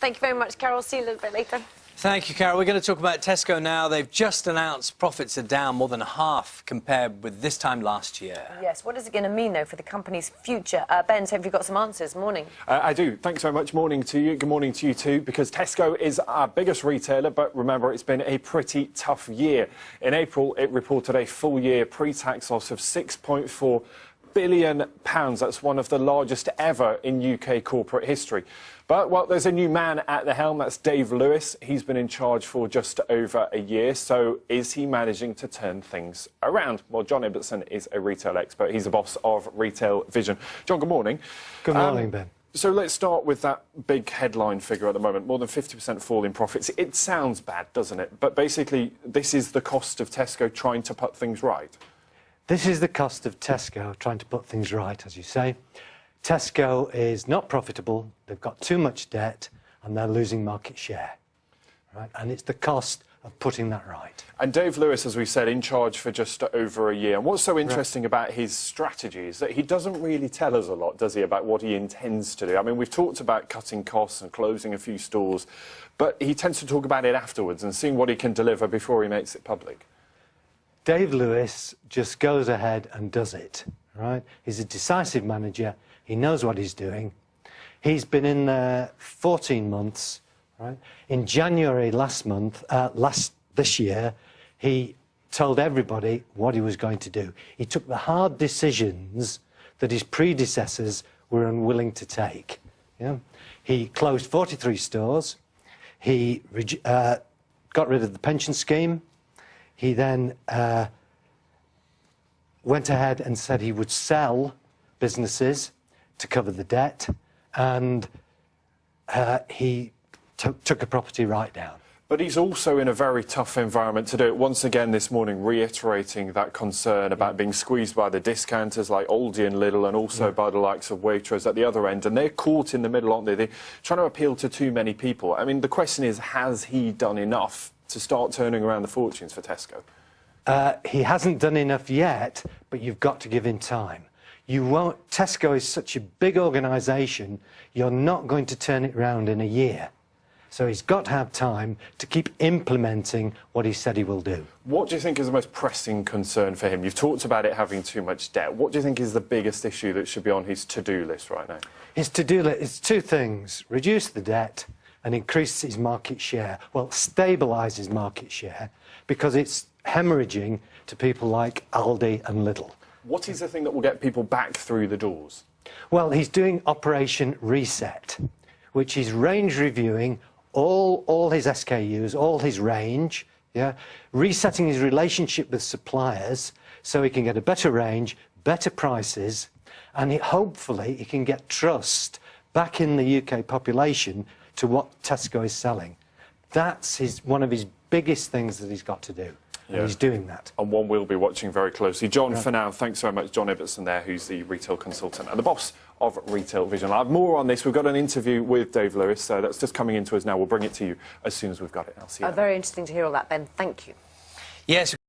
Thank you very much, Carol. See you a little bit later. Thank you, Carol. We're going to talk about Tesco now. They've just announced profits are down more than half compared with this time last year. Yes, what is it going to mean, though, for the company's future? Ben, so have you got some answers? Morning. I do. Thanks very much. Morning to you. Good morning to you too, because Tesco is our biggest retailer, but remember, it's been a pretty tough year. In April, it reported a full-year pre-tax loss of £6.4 billion. That's one of the largest ever in UK corporate history. But, well, there's a new man at the helm. That's Dave Lewis. He's been in charge for just over a year. So is he managing to turn things around? Well, John Ibbotson is a retail expert. He's the boss of Retail Vision. John, good morning. Good morning, Ben. So let's start with that big headline figure at the moment, more than 50% fall in profits. It sounds bad, doesn't it? But basically, this is the cost of Tesco trying to put things right. This is the cost of Tesco trying to put things right, as you say. Tesco is not profitable, they've got too much debt, and they're losing market share. Right? And it's the cost of putting that right. And Dave Lewis, as we said, in charge for just over a year. And what's so interesting about his strategy is that he doesn't really tell us a lot, does he, about what he intends to do? I mean, we've talked about cutting costs and closing a few stores, but he tends to talk about it afterwards and seeing what he can deliver before he makes it public. Dave Lewis just goes ahead and does it, right? He's a decisive manager. He knows what he's doing. He's been in there 14 months, right? In January this year, he told everybody what he was going to do. He took the hard decisions that his predecessors were unwilling to take. Yeah? He closed 43 stores. He got rid of the pension scheme. He then went ahead and said he would sell businesses to cover the debt, and he took a property write-down. But he's also in a very tough environment to do it. Once again this morning, reiterating that concern about being squeezed by the discounters like Aldi and Lidl, and also by the likes of Waitrose at the other end. And they're caught in the middle, aren't they? They're trying to appeal to too many people. I mean, the question is, has he done enough to start turning around the fortunes for Tesco? He hasn't done enough yet, but you've got to give him time. You won't. Tesco is such a big organisation, you're not going to turn it around in a year. So he's got to have time to keep implementing what he said he will do. What do you think is the most pressing concern for him? You've talked about it having too much debt. What do you think is the biggest issue that should be on his to-do list right now? His to-do list is two things: reduce the debt and increase his market share. Well, stabilise his market share, because it's hemorrhaging to people like Aldi and Lidl. What is the thing that will get people back through the doors? Well, he's doing Operation Reset, which is range reviewing all his SKUs, all his range, yeah, resetting his relationship with suppliers so he can get a better range, better prices, and hopefully he can get trust back in the UK population to what Tesco is selling. That's one of his biggest things that he's got to do. And he's doing that. And one we'll be watching very closely. John, for now, thanks very much. John Ibbotson there, who's the retail consultant and the boss of Retail Vision. I'll have more on this. We've got an interview with Dave Lewis, that's just coming into us now. We'll bring it to you as soon as we've got it. I'll see you. Very interesting to hear all that, Ben. Thank you. Yes.